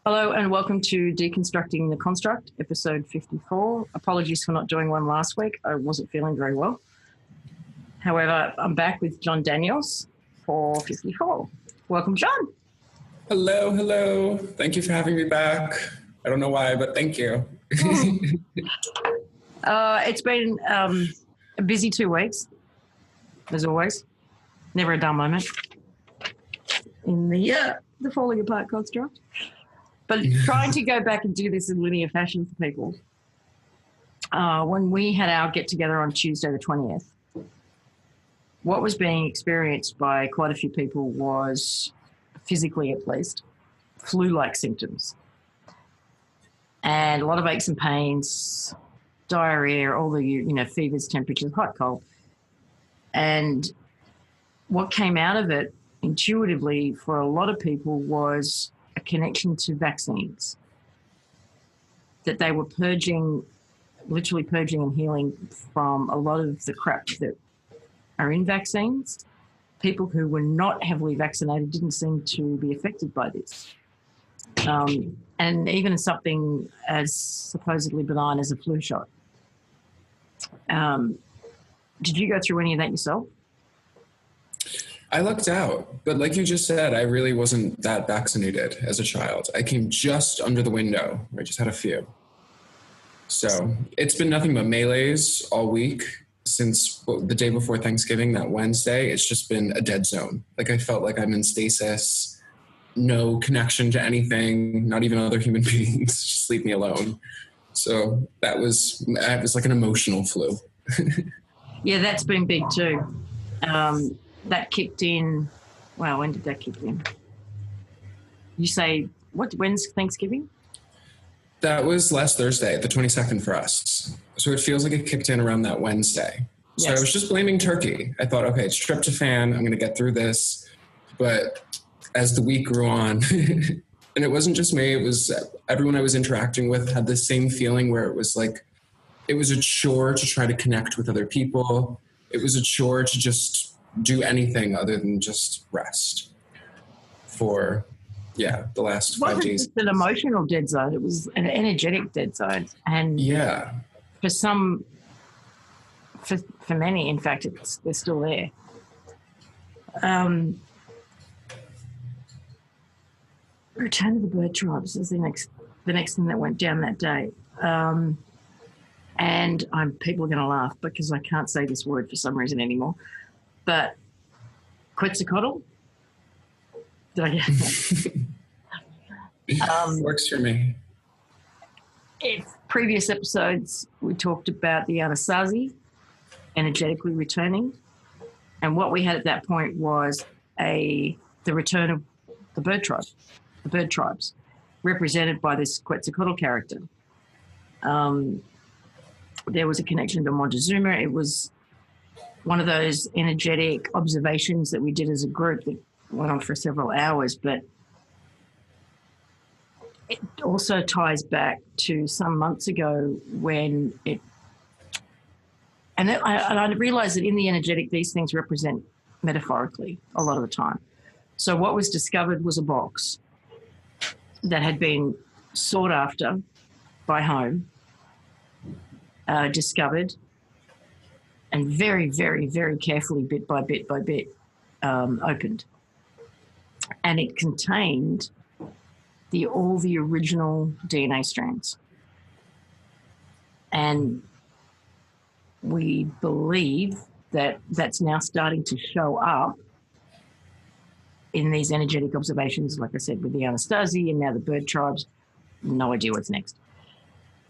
Hello and welcome to Deconstructing The Construct, episode 54. Apologies for not doing one last week. I wasn't feeling very well. However, I'm back with John Daniels for 54. Welcome, John. Hello. Thank you for having me back. I don't know why, but thank you. It's been a busy 2 weeks, as always. Never a dull moment in the falling apart construct. But trying to go back and do this in linear fashion for people. When we had our get-together on Tuesday the 20th, what was being experienced by quite a few people was, physically at least, flu-like symptoms. And a lot of aches and pains, diarrhea, all the, fevers, temperatures, hot, cold. And what came out of it intuitively for a lot of people was a connection to vaccines, that they were literally purging and healing from a lot of the crap that are in vaccines. People who were not heavily vaccinated didn't seem to be affected by this. And even something as supposedly benign as a flu shot. Did you go through any of that yourself? I lucked out, but like you just said, I really wasn't that vaccinated as a child. I came just under the window. I just had a few. So it's been nothing but melees all week since the day before Thanksgiving, that Wednesday. It's just been a dead zone. Like I felt like I'm in stasis, no connection to anything, not even other human beings, just leave me alone. So that was like an emotional flu. Yeah, that's been big too. That kicked in, well, when did that kick in? You say, when's Thanksgiving? That was last Thursday, the 22nd for us. So it feels like it kicked in around that Wednesday. So yes. I was just blaming turkey. I thought, okay, it's tryptophan, I'm going to get through this. But as the week grew on, and it wasn't just me, it was everyone I was interacting with had the same feeling where it was like, it was a chore to try to connect with other people. It was a chore to just do anything other than just rest for, the last 5 days. It wasn't an emotional dead zone. It was an energetic dead zone. And for many, in fact, they're still there. Return of the bird tribes is the next thing that went down that day. And people are going to laugh because I can't say this word for some reason anymore. But Quetzalcoatl, did I get that? Works for me. In previous episodes, we talked about the Anasazi energetically returning. And what we had at that point was the return of the bird tribes, represented by this Quetzalcoatl character. There was a connection to Montezuma. It was one of those energetic observations that we did as a group that went on for several hours, but it also ties back to some months ago when I realized that in the energetic, these things represent metaphorically a lot of the time. So what was discovered was a box that had been sought after by home, discovered, and very, very, very carefully, bit by bit, opened. And it contained all the original DNA strands. And we believe that that's now starting to show up in these energetic observations, like I said, with the Anasazi and now the bird tribes. No idea what's next.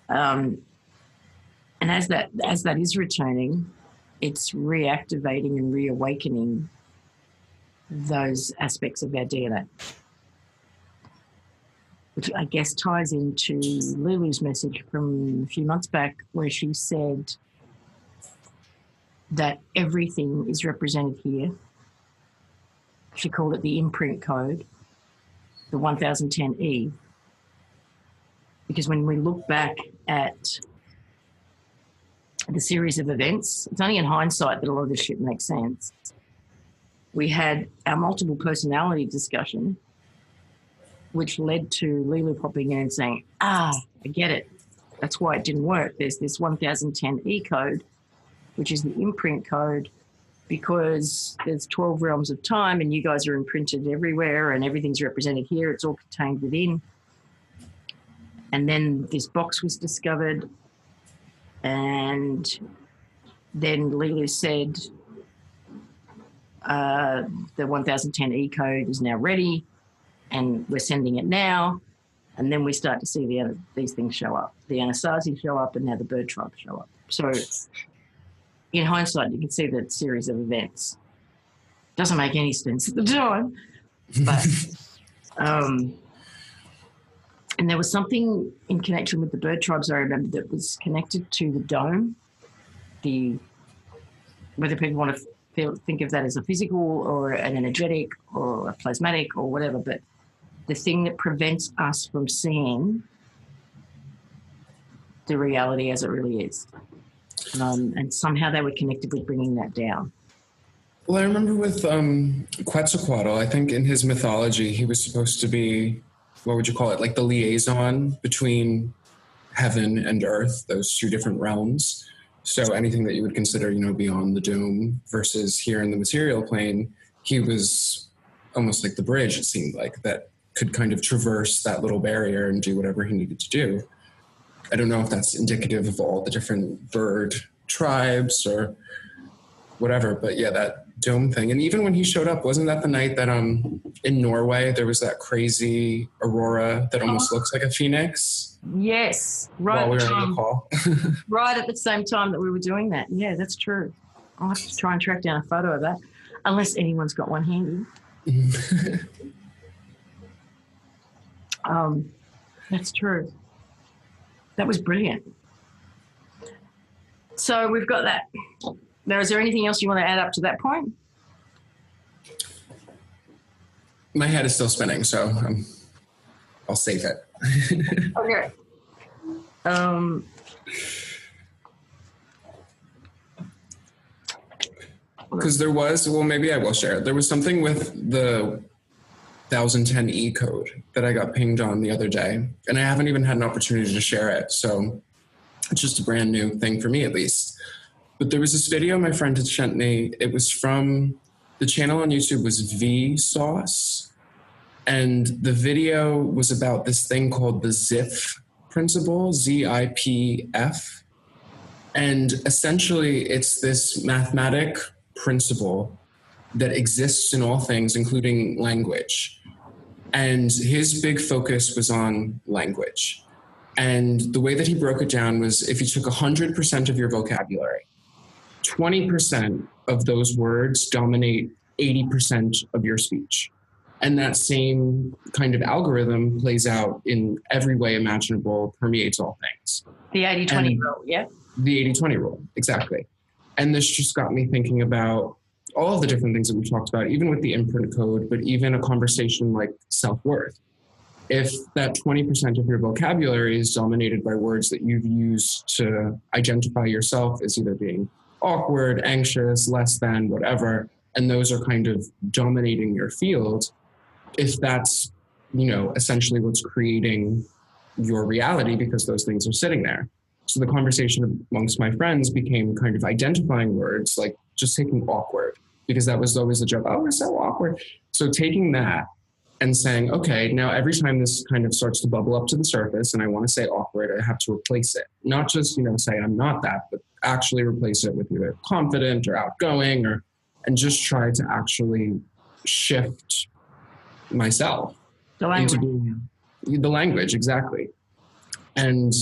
And as that is returning, it's reactivating and reawakening those aspects of our DNA, which I guess ties into Lulu's message from a few months back where she said that everything is represented here. She called it the imprint code, the 1010E, because when we look back at the series of events, it's only in hindsight that a lot of this shit makes sense. We had our multiple personality discussion which led to Lulu popping in and saying, I get it. That's why it didn't work. There's this 1010E code, which is the imprint code, because there's 12 realms of time and you guys are imprinted everywhere and everything's represented here. It's all contained within. And then this box was discovered, and then Lulu said the 1010E code is now ready and we're sending it now. And then we start to see these things show up. The Anasazi show up and now the bird tribe show up. So in hindsight, you can see that series of events. Doesn't make any sense at the time. But and there was something in connection with the bird tribes, I remember, that was connected to the dome. Whether people want to think of that as a physical or an energetic or a plasmatic or whatever, but the thing that prevents us from seeing the reality as it really is. And somehow they were connected with bringing that down. Well, I remember with Quetzalcoatl, I think in his mythology, he was supposed to be, what would you call it, like the liaison between heaven and earth, those two different realms. So anything that you would consider, beyond the dome versus here in the material plane, he was almost like the bridge, it seemed like, that could kind of traverse that little barrier and do whatever he needed to do. I don't know if that's indicative of all the different bird tribes or whatever, but yeah, that dome thing. And even when he showed up, wasn't that the night that in Norway there was that crazy aurora that almost looks like a phoenix? Yes, right. While we were on the call. Right at the same time that we were doing that. Yeah, that's true. I'll have to try and track down a photo of that, unless anyone's got one handy. That's true. That was brilliant. So we've got that. Now, is there anything else you want to add up to that point? My head is still spinning, so I'll save it. Okay. Because there was, maybe I will share. There was something with the 1010E code that I got pinged on the other day, and I haven't even had an opportunity to share it. So it's just a brand new thing for me, at least. But there was this video my friend had sent me. It was from, the channel on YouTube was Vsauce. And the video was about this thing called the ZIF principle, ZIPF. And essentially it's this mathematic principle that exists in all things, including language. And his big focus was on language. And the way that he broke it down was, if you took 100% of your vocabulary, 20% of those words dominate 80% of your speech. And that same kind of algorithm plays out in every way imaginable, permeates all things. The 80-20 rule, yeah? The 80-20 rule, exactly. And this just got me thinking about all of the different things that we talked about, even with the imprint code, but even a conversation like self-worth. If that 20% of your vocabulary is dominated by words that you've used to identify yourself as either being awkward, anxious, less than, whatever, and those are kind of dominating your field, if that's, essentially what's creating your reality, because those things are sitting there. So the conversation amongst my friends became kind of identifying words, like just taking awkward, because that was always a joke. Oh, we're so awkward. So taking that and saying, okay, now every time this kind of starts to bubble up to the surface and I want to say awkward, I have to replace it. Not just, say I'm not that, but actually replace it with either confident or outgoing, and just try to actually shift myself into being the language, exactly. And,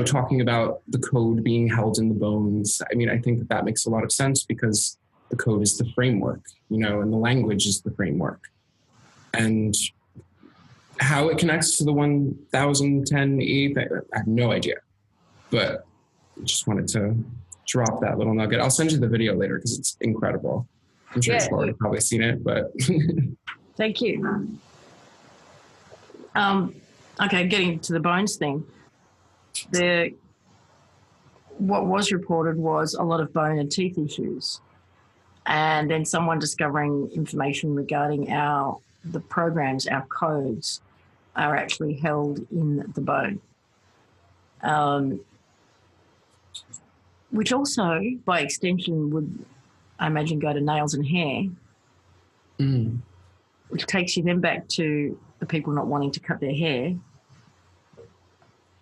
talking about the code being held in the bones, I think that makes a lot of sense, because the code is the framework, and the language is the framework. And how it connects to the 1010E, I have no idea. But I just wanted to drop that little nugget. I'll send you the video later because it's incredible. I'm sure you've already probably seen it, but... Thank you. Okay, getting to the bones thing. What was reported was a lot of bone and teeth issues. And then someone discovering information regarding the programs, our codes, are actually held in the bone. Which also, by extension, would, I imagine, go to nails and hair, which takes you then back to the people not wanting to cut their hair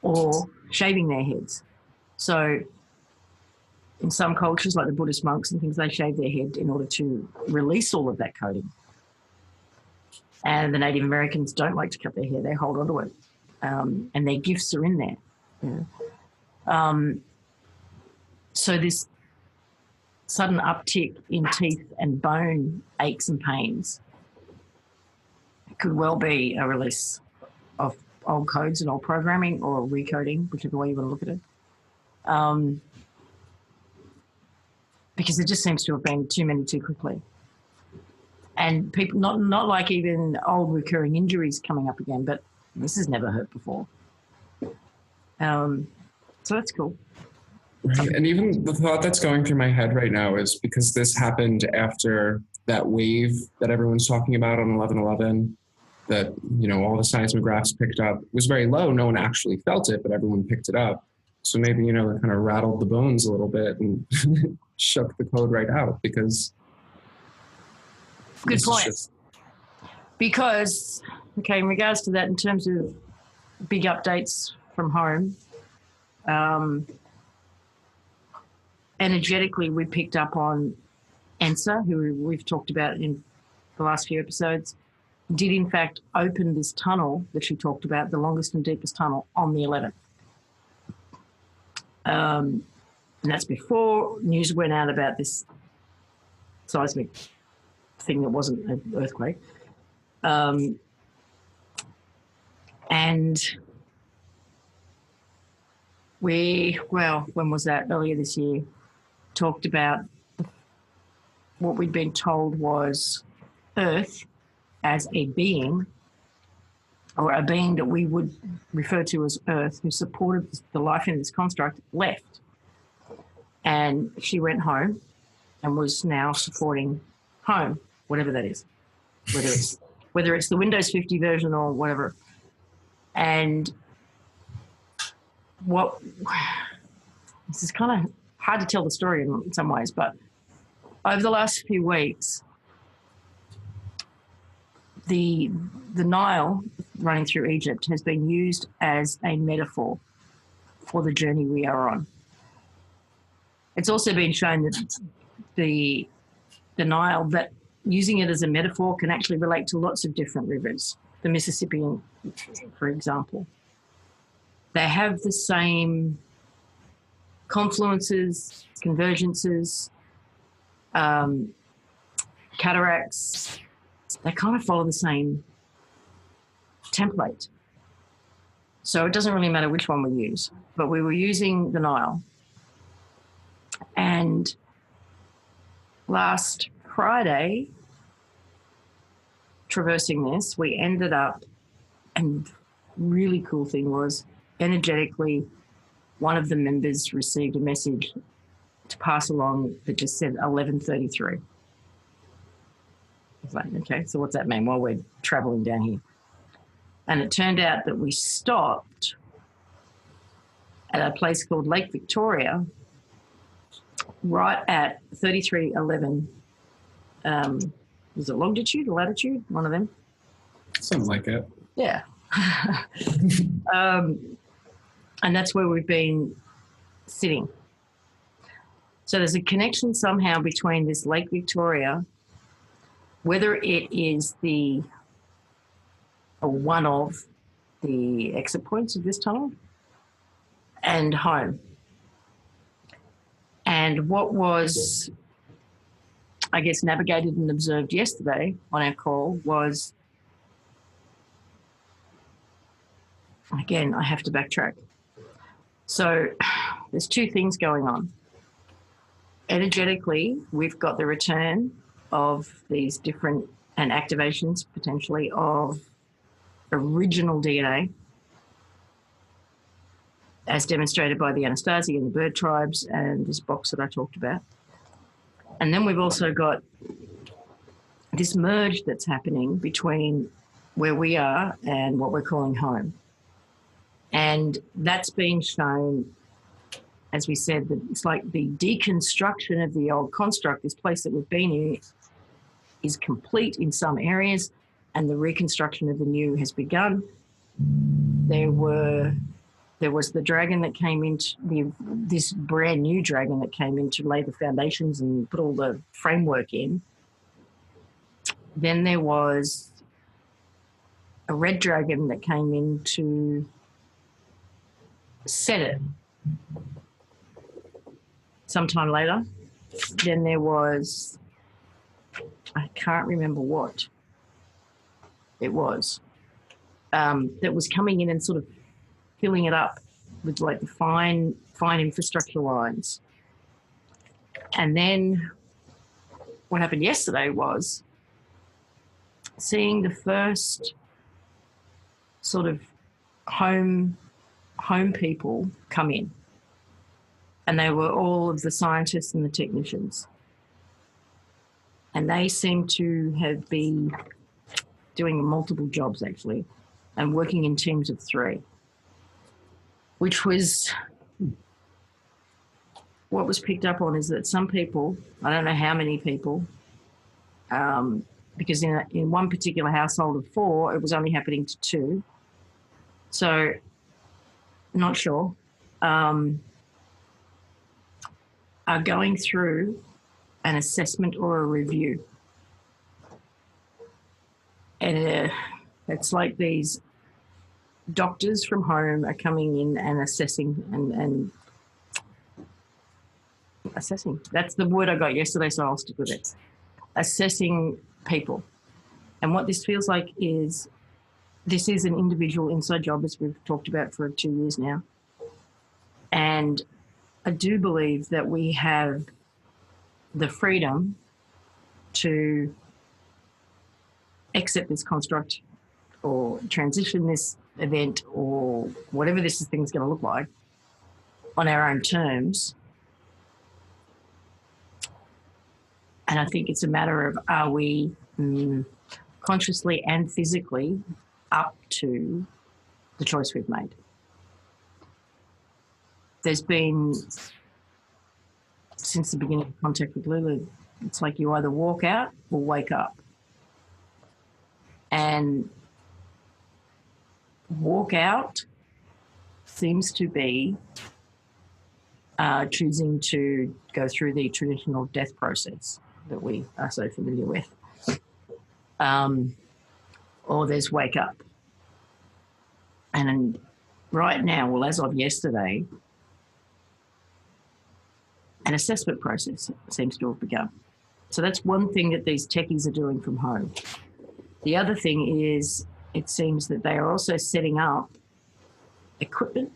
or shaving their heads. So in some cultures, like the Buddhist monks and things, they shave their head in order to release all of that coating. And the Native Americans don't like to cut their hair. They hold on to it. And their gifts are in there. So this sudden uptick in teeth and bone aches and pains could well be a release of old codes and old programming, or recoding, whichever way you want to look at it. Because it just seems to have been too many too quickly. And people, not like even old recurring injuries coming up again, but this has never hurt before. So that's cool. Right. And even the thought that's going through my head right now is because this happened after that wave that everyone's talking about on 11/11, that, you know, all the seismographs picked up. It was very low. No one actually felt it, but everyone picked it up. So maybe, you know, it kind of rattled the bones a little bit and shook the code right out, because... Good point. Because, okay, in regards to that, in terms of big updates from home, energetically, we picked up on Ensa, who we've talked about in the last few episodes, did in fact open this tunnel that she talked about, the longest and deepest tunnel, on the 11th. And that's before news went out about this seismic thing that wasn't an earthquake. And we, well, when was that? Earlier this year, talked about what we'd been told was Earth as a being, or a being that we would refer to as Earth, who supported the life in this construct, left. And she went home and was now supporting home, whatever that is, whether it's the Windows 50 version or whatever. And this is kind of hard to tell the story in some ways, but over the last few weeks, the Nile running through Egypt has been used as a metaphor for the journey we are on. It's also been shown that the Nile, that using it as a metaphor, can actually relate to lots of different rivers. The Mississippi, for example. They have the same confluences, convergences, cataracts. They kind of follow the same template. So it doesn't really matter which one we use, but we were using the Nile. And last Friday, traversing this, we ended up, and really cool thing was, energetically, one of the members received a message to pass along that just said 11:33. I was like, okay, so what's that mean? Well, we're traveling down here. And it turned out that we stopped at a place called Lake Victoria, right at 3311. Was it longitude or latitude? One of them. Something like it. Yeah. And that's where we've been sitting. So there's a connection somehow between this Lake Victoria, whether it is one of the exit points of this tunnel, and home. And what was, I guess, navigated and observed yesterday on our call was, again, I have to backtrack. So there's two things going on. Energetically, we've got the return of these different, and activations potentially, of original DNA, as demonstrated by the Anasazi and the bird tribes and this box that I talked about. And then we've also got this merge that's happening between where we are and what we're calling home. And that's been shown, as we said, that it's like the deconstruction of the old construct, this place that we've been in, is complete in some areas, and the reconstruction of the new has begun. There was the dragon that came into this brand new dragon that came in to lay the foundations and put all the framework in. Then there was a red dragon that came in to set it sometime later. Then there was, I can't remember what it was, that was coming in and sort of filling it up with like the fine infrastructure lines. And then what happened yesterday was seeing the first sort of home people come in. And they were all of the scientists and the technicians. And they seem to have been doing multiple jobs, actually, and working in teams of 3, which was what was picked up on is that some people, I don't know how many people, because in one particular household of 4, it was only happening to 2. So, not sure. Are going through an assessment or a review. And it's like these doctors from home are coming in and assessing and assessing. That's the word I got yesterday, so I'll stick with it. Assessing people. And what this feels like is this is an individual inside job, as we've talked about for 2 years now. And I do believe that we have the freedom to accept this construct or transition this event or whatever this thing's going to look like on our own terms. And I think it's a matter of, are we consciously and physically up to the choice we've made? There's been, since the beginning of contact with Lulu, it's like you either walk out or wake up. And walk out seems to be choosing to go through the traditional death process that we are so familiar with. Or there's wake up. And right now, well, as of yesterday, an assessment process seems to have begun. So that's one thing that these techies are doing from home. The other thing is it seems that they are also setting up equipment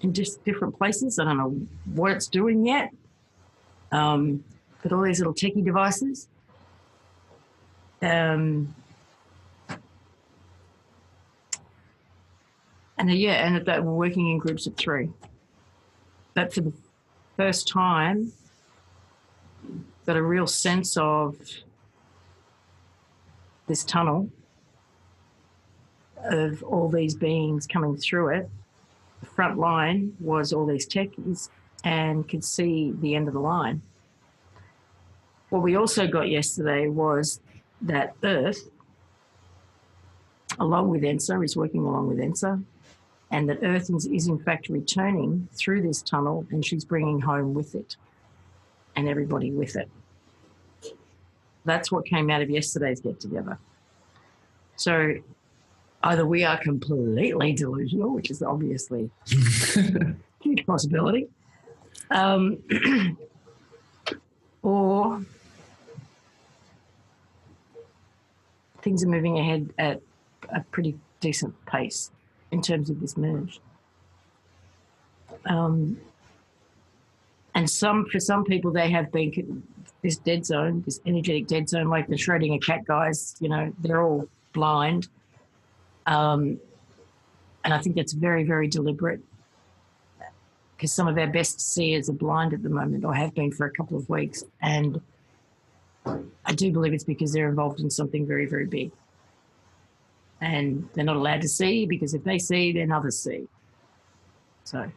in just different places. I don't know what it's doing yet, but all these little techie devices. And that we're working in groups of 3. But for the first time, got a real sense of this tunnel of all these beings coming through it. The front line was all these techies and could see the end of the line. What we also got yesterday was that Earth, along with Ensa, is working along with Ensa, and that Earth is in fact returning through this tunnel, and she's bringing home with it and everybody with it. That's what came out of yesterday's get-together. So either we are completely delusional, which is obviously a huge possibility, or things are moving ahead at a pretty decent pace in terms of this merge. And for some people, they have been this dead zone, this energetic dead zone, like the Schrodinger cat guys, they're all blind. And I think that's very, very deliberate, because some of our best seers are blind at the moment, or have been for a couple of weeks. And I do believe it's because they're involved in something very, very big. and they're not allowed to see, because if they see, then others see. So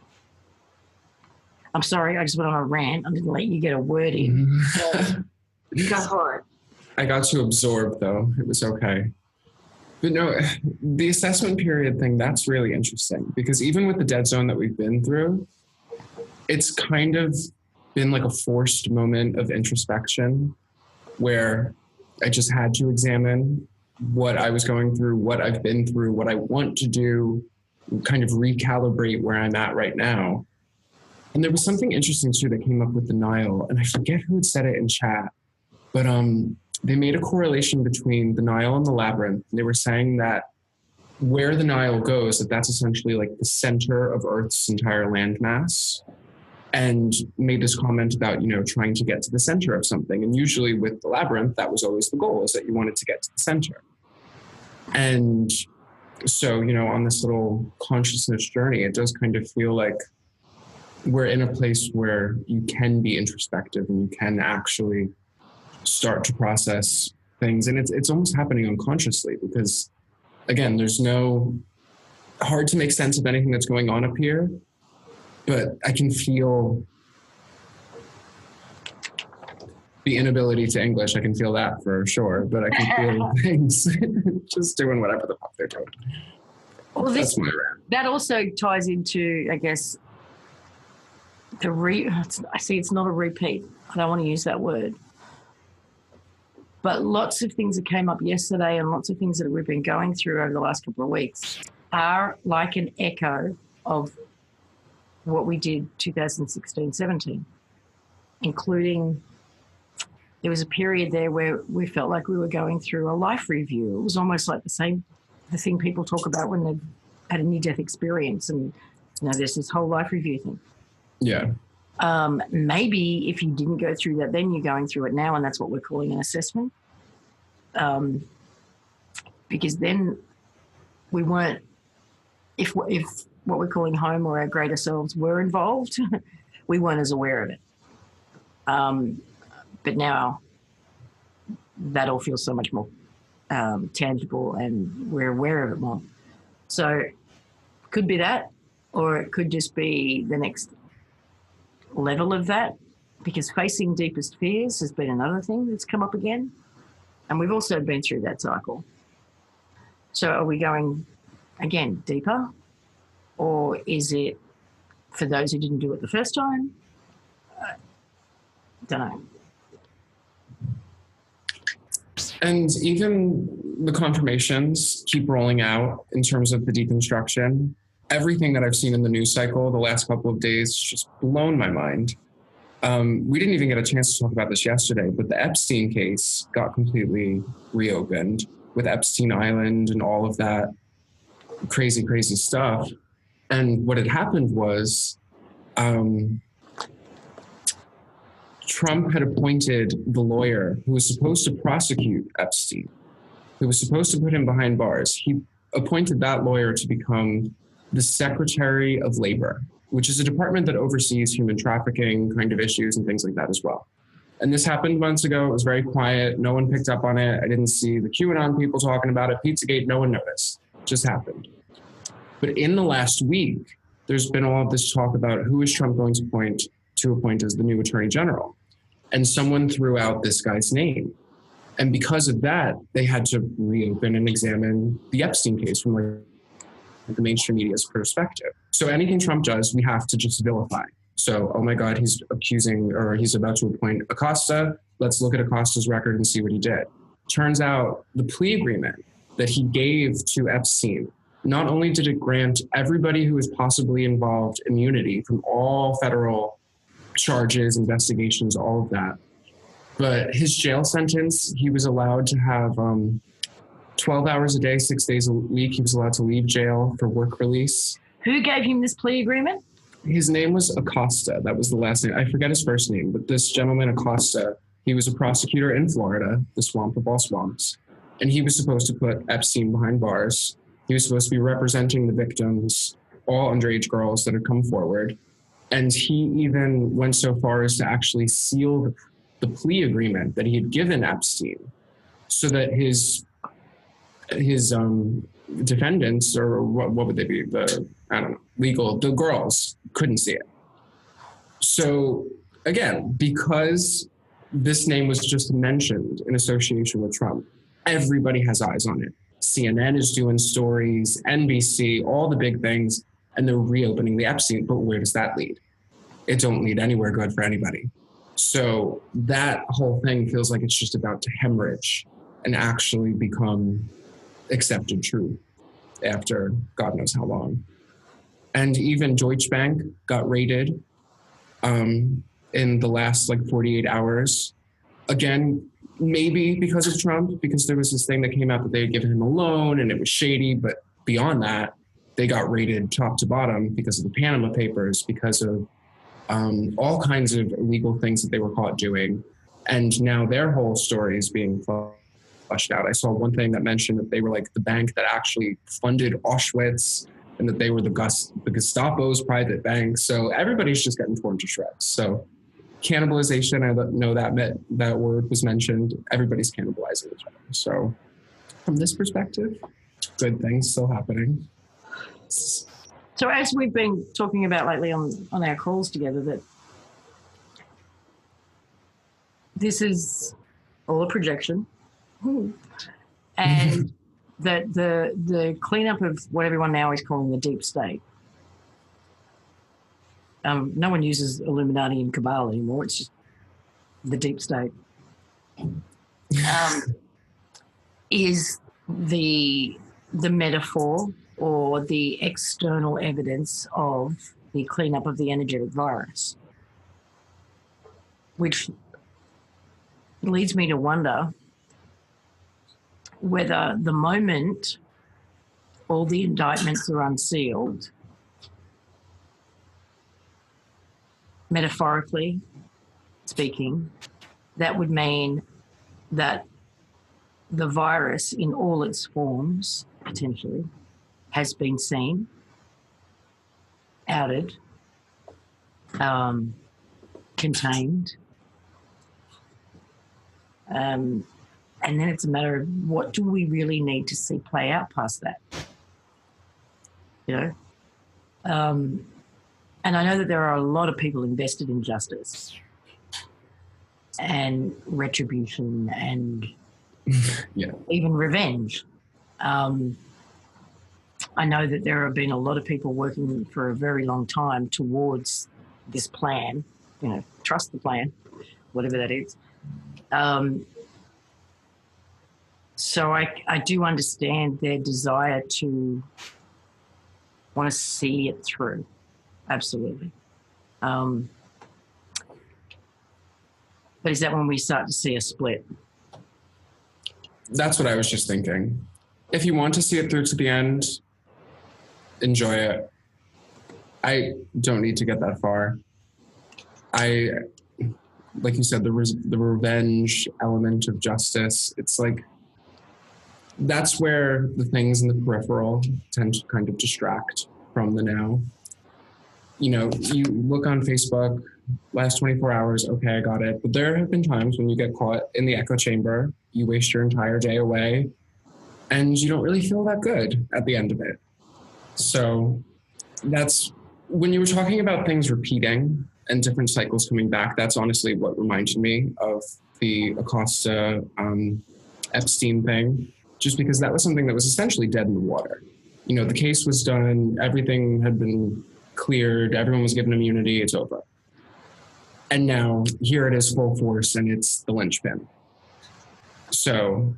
I'm sorry, I just went on a rant. I didn't let you get a word in. Go for it. I got to absorb, though. It was okay. But no, the assessment period thing, that's really interesting, because even with the dead zone that we've been through, it's kind of been like a forced moment of introspection where I just had to examine what I was going through, what I've been through, what I want to do, kind of recalibrate where I'm at right now. And there was something interesting too that came up with denial, and I forget who had said it in chat, but they made a correlation between the Nile and the labyrinth. They were saying that where the Nile goes, that's essentially like the center of Earth's entire landmass, and made this comment about, trying to get to the center of something. And usually with the labyrinth, that was always the goal, is that you wanted to get to the center. And so, on this little consciousness journey, it does kind of feel like we're in a place where you can be introspective and you can actually start to process things. And it's almost happening unconsciously, because again, there's no hard to make sense of anything that's going on up here, but I can feel the inability to English. I can feel that for sure, but I can feel things just doing whatever the fuck they're doing. Well, that's my rant. That also ties into, I guess, I see it's not a repeat. I don't want to use that word. But lots of things that came up yesterday and lots of things that we've been going through over the last couple of weeks are like an echo of what we did 2016-17, including there was a period there where we felt like we were going through a life review. It was almost like the thing people talk about when they've had a near-death experience, and there's this whole life review thing. Yeah. Maybe if you didn't go through that, then you're going through it now, and that's what we're calling an assessment. Because then we weren't, if what we're calling home or our greater selves were involved, we weren't as aware of it. But now that all feels so much more tangible, and we're aware of it more. So could be that, or it could just be the next level of that, because facing deepest fears has been another thing that's come up again, and we've also been through that cycle. So are we going again deeper, or is it for those who didn't do it the first time? Don't know. And even the confirmations keep rolling out in terms of the deconstruction. Everything that I've seen in the news cycle the last couple of days just blown my mind. We didn't even get a chance to talk about this yesterday, but the Epstein case got completely reopened with Epstein Island and all of that crazy, crazy stuff. And what had happened was Trump had appointed the lawyer who was supposed to prosecute Epstein, who was supposed to put him behind bars. He appointed that lawyer to become the Secretary of Labor, which is a department that oversees human trafficking kind of issues and things like that as well. And this happened months ago. It was very quiet. No one picked up on it. I didn't see the QAnon people talking about it. Pizzagate, no one noticed. It just happened. But in the last week, there's been all of this talk about who is Trump going to appoint as the new Attorney General. And someone threw out this guy's name. And because of that, they had to reopen and examine the Epstein case from like the mainstream media's perspective. So anything Trump does, we have to just vilify. So, oh my God, he's about to appoint Acosta. Let's look at Acosta's record and see what he did. Turns out the plea agreement that he gave to Epstein, not only did it grant everybody who was possibly involved immunity from all federal charges, investigations, all of that, but his jail sentence, he was allowed to have 12 hours a day, 6 days a week. He was allowed to leave jail for work release. Who gave him this plea agreement? His name was Acosta. That was the last name. I forget his first name, but this gentleman, Acosta, he was a prosecutor in Florida, the swamp of all swamps. And he was supposed to put Epstein behind bars. He was supposed to be representing the victims, all underage girls that had come forward. And he even went so far as to actually seal the plea agreement that he had given Epstein so that his his defendants, or what would they be? The girls couldn't see it. So again, because this name was just mentioned in association with Trump, everybody has eyes on it. CNN is doing stories, NBC, all the big things, and they're reopening the Epstein. But where does that lead? It don't lead anywhere good for anybody. So that whole thing feels like it's just about to hemorrhage and actually become accepted truth after God knows how long. And even Deutsche Bank got raided in the last 48 hours. Again, maybe because of Trump, because there was this thing that came out that they had given him a loan and it was shady. But beyond that, they got raided top to bottom because of the Panama Papers, because of all kinds of illegal things that they were caught doing. And now their whole story is being flushed out. I saw one thing that mentioned that they were the bank that actually funded Auschwitz, and that they were the Gestapo's private bank. So everybody's just getting torn to shreds. So cannibalization, I know that word was mentioned. Everybody's cannibalizing each other. So from this perspective, good things still happening. So as we've been talking about lately on our calls together, that this is all a projection, and that the cleanup of what everyone now is calling the deep state. No one uses Illuminati and Cabal anymore. It's just the deep state. Is the metaphor or the external evidence of the cleanup of the energetic virus, which leads me to wonder whether the moment all the indictments are unsealed, metaphorically speaking, that would mean that the virus in all its forms, potentially, has been seen, outed, contained. And then it's a matter of what do we really need to see play out past that? And I know that there are a lot of people invested in justice and retribution and even revenge. I know that there have been a lot of people working for a very long time towards this plan, trust the plan, whatever that is. So I do understand their desire to want to see it through. Absolutely. But is that when we start to see a split? That's what I was just thinking. If you want to see it through to the end, enjoy it. I don't need to get that far. Like you said, the revenge element of justice, it's that's where the things in the peripheral tend to kind of distract from the now. You look on Facebook, last 24 hours, okay, I got it. But there have been times when you get caught in the echo chamber, you waste your entire day away, and you don't really feel that good at the end of it. So that's, when you were talking about things repeating and different cycles coming back, that's honestly what reminded me of the Acosta Epstein thing, just because that was something that was essentially dead in the water. The case was done, everything had been cleared, everyone was given immunity, it's over. And now here it is full force, and it's the linchpin. So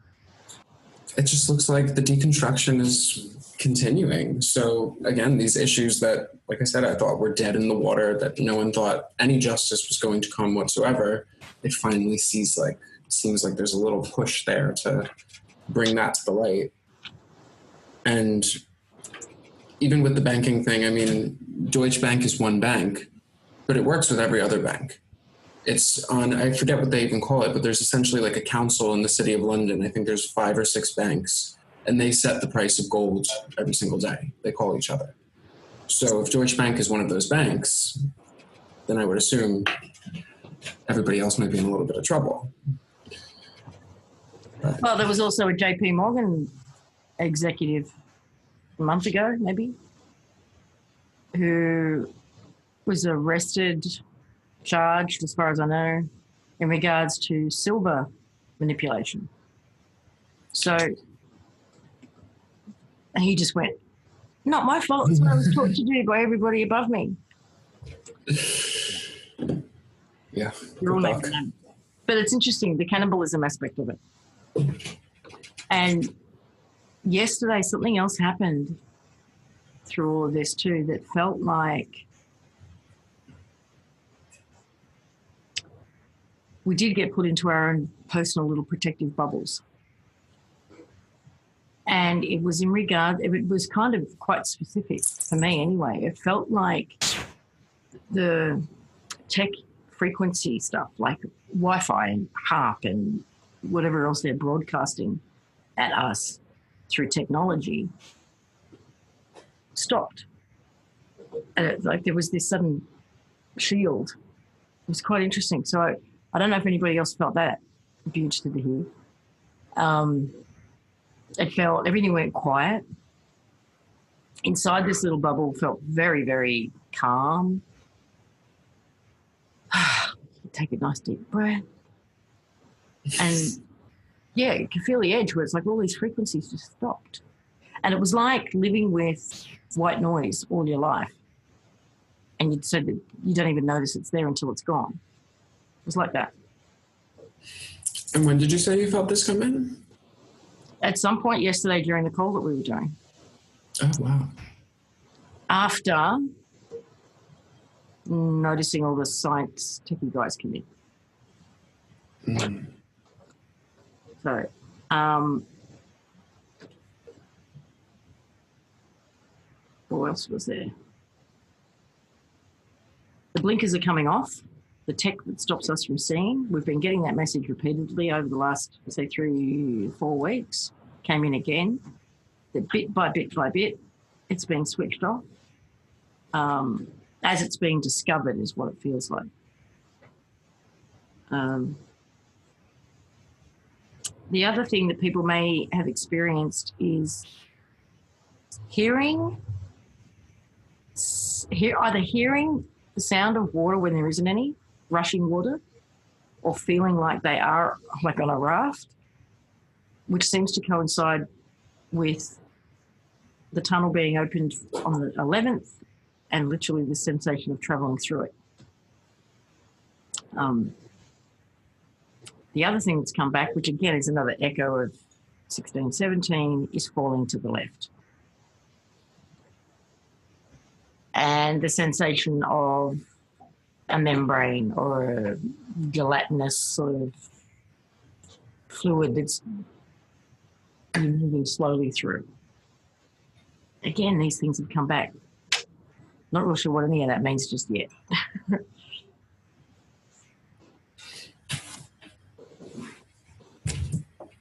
it just looks like the deconstruction is continuing. So again, these issues that, like I said, I thought were dead in the water, that no one thought any justice was going to come whatsoever, it finally seems like there's a little push there to bring that to the light. And even with the banking thing, I mean, Deutsche Bank is one bank, but it works with every other bank. It's on, I forget what they even call it, but there's essentially a council in the city of London. I think there's 5 or 6 banks, and they set the price of gold every single day. They call each other. So if Deutsche Bank is one of those banks, then I would assume everybody else might be in a little bit of trouble. Well, there was also a JP Morgan executive a month ago, maybe, who was arrested, charged, as far as I know, in regards to silver manipulation. So he just went, not my fault. It's what I was taught to do by everybody above me. Yeah. You're all making that. But it's interesting, the cannibalism aspect of it. And yesterday, something else happened through all of this too that felt like we did get put into our own personal little protective bubbles. And it was it was kind of quite specific for me anyway. It felt like the tech frequency stuff, like Wi-Fi and HARP and whatever else they're broadcasting at us through technology, stopped. And like there was this sudden shield. It was quite interesting. So I don't know if anybody else felt that. I'd be interested to hear. It felt, everything went quiet. Inside this little bubble felt very, very calm. Take a nice deep breath. And yeah, you can feel the edge where it's like all these frequencies just stopped. And it was like living with white noise all your life. And you'd said that you don't even notice it's there until it's gone. It was like that. And when did you say you felt this come in? At some point yesterday during the call that we were doing. Oh, wow. After noticing all the science techie guys come in. Mm. So, what else was there? The blinkers are coming off. The tech that stops us from seeing. We've been getting that message repeatedly over the last, say, 3-4 weeks. Came in again. That bit by bit by bit, it's being switched off. As it's being discovered is what it feels like. The other thing that people may have experienced is hearing the sound of water when there isn't any, rushing water, or feeling like they are like on a raft, which seems to coincide with the tunnel being opened on the 11th and literally the sensation of travelling through it. The other thing that's come back, which again is another echo of 1617, is falling to the left. And the sensation of a membrane or a gelatinous sort of fluid that's moving slowly through. Again, these things have come back. Not real sure what any of that means just yet.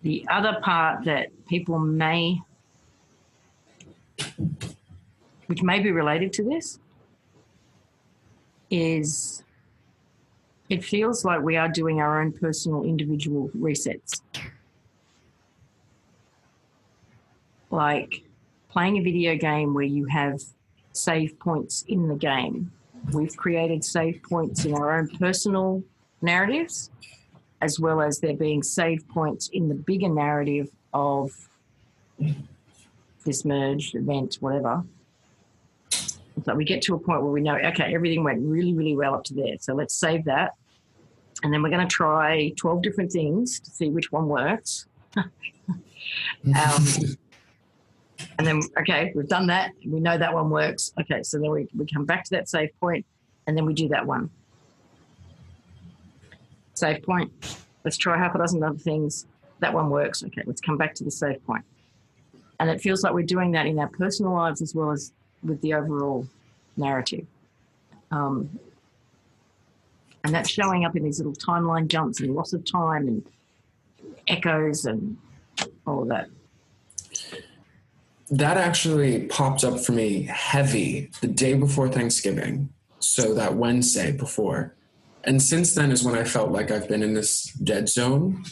The other part that people which may be related to this, is it feels like we are doing our own personal individual resets. Like playing a video game where you have save points in the game. We've created save points in our own personal narratives, as well as there being save points in the bigger narrative of this merged event, whatever. So we get to a point where we know, okay, everything went really, really well up to there. So let's save that. And then we're going to try 12 different things to see which one works. And then, okay, we've done that. We know that one works. Okay, so then we come back to that save point and then we do that one. Save point. Let's try half a dozen other things. That one works. Okay, let's come back to the save point. And it feels like we're doing that in our personal lives as well as with the overall narrative. And that's showing up in these little timeline jumps and loss of time and echoes and all of that. That actually popped up for me heavy the day before Thanksgiving. So that Wednesday before. And since then is when I felt like I've been in this dead zone.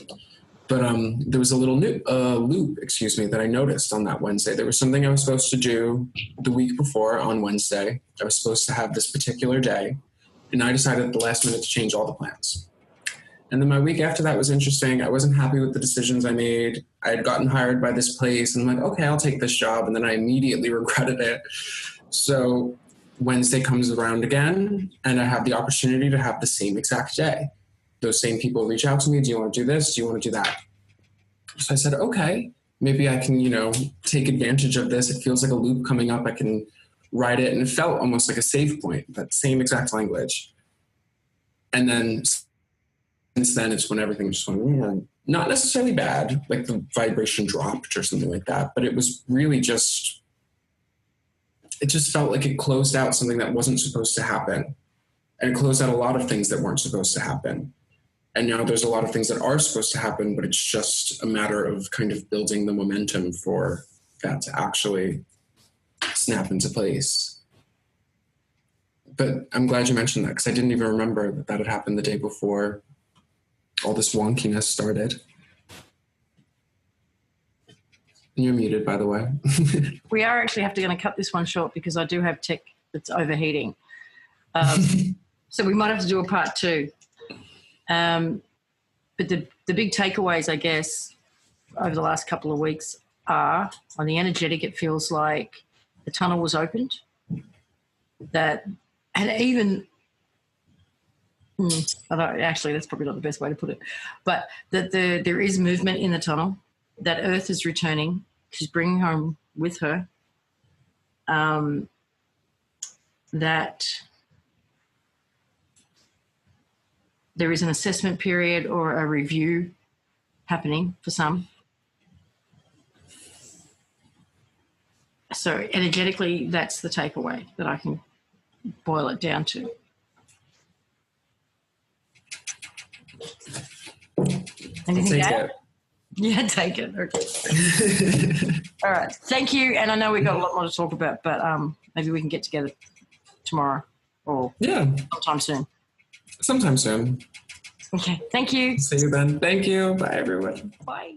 But there was a little loop, that I noticed on that Wednesday. There was something I was supposed to do the week before on Wednesday. I was supposed to have this particular day, and I decided at the last minute to change all the plans. And then my week after that was interesting. I wasn't happy with the decisions I made. I had gotten hired by this place, and I'm like, okay, I'll take this job. And then I immediately regretted it. So Wednesday comes around again, and I have the opportunity to have the same exact day. Those same people reach out to me. Do you want to do this? Do you want to do that? So I said, okay, maybe I can, take advantage of this. It feels like a loop coming up. I can write it. And it felt almost like a save point, that same exact language. And then since then, it's when everything just went, not necessarily bad, like the vibration dropped or something like that. But it was really it just felt like it closed out something that wasn't supposed to happen. And it closed out a lot of things that weren't supposed to happen. And now there's a lot of things that are supposed to happen, but it's just a matter of kind of building the momentum for that to actually snap into place. But I'm glad you mentioned that, because I didn't even remember that had happened the day before all this wonkiness started. And you're muted, by the way. We are actually going to cut this one short because I do have tech that's overheating. So we might have to do a part 2. But the big takeaways, I guess, over the last couple of weeks are, on the energetic, it feels like the tunnel was opened. That, and even, actually, that's probably not the best way to put it, but that there is movement in the tunnel, that Earth is returning. She's bringing home with her. That there is an assessment period or a review happening for some. So energetically, that's the takeaway that I can boil it down to. Anything to add? Yeah, take it. Okay. All right. Thank you. And I know we've got a lot more to talk about, but maybe we can get together tomorrow or sometime soon. Sometime soon. Okay. Thank you. See you then. Thank you. Bye, everyone. Bye.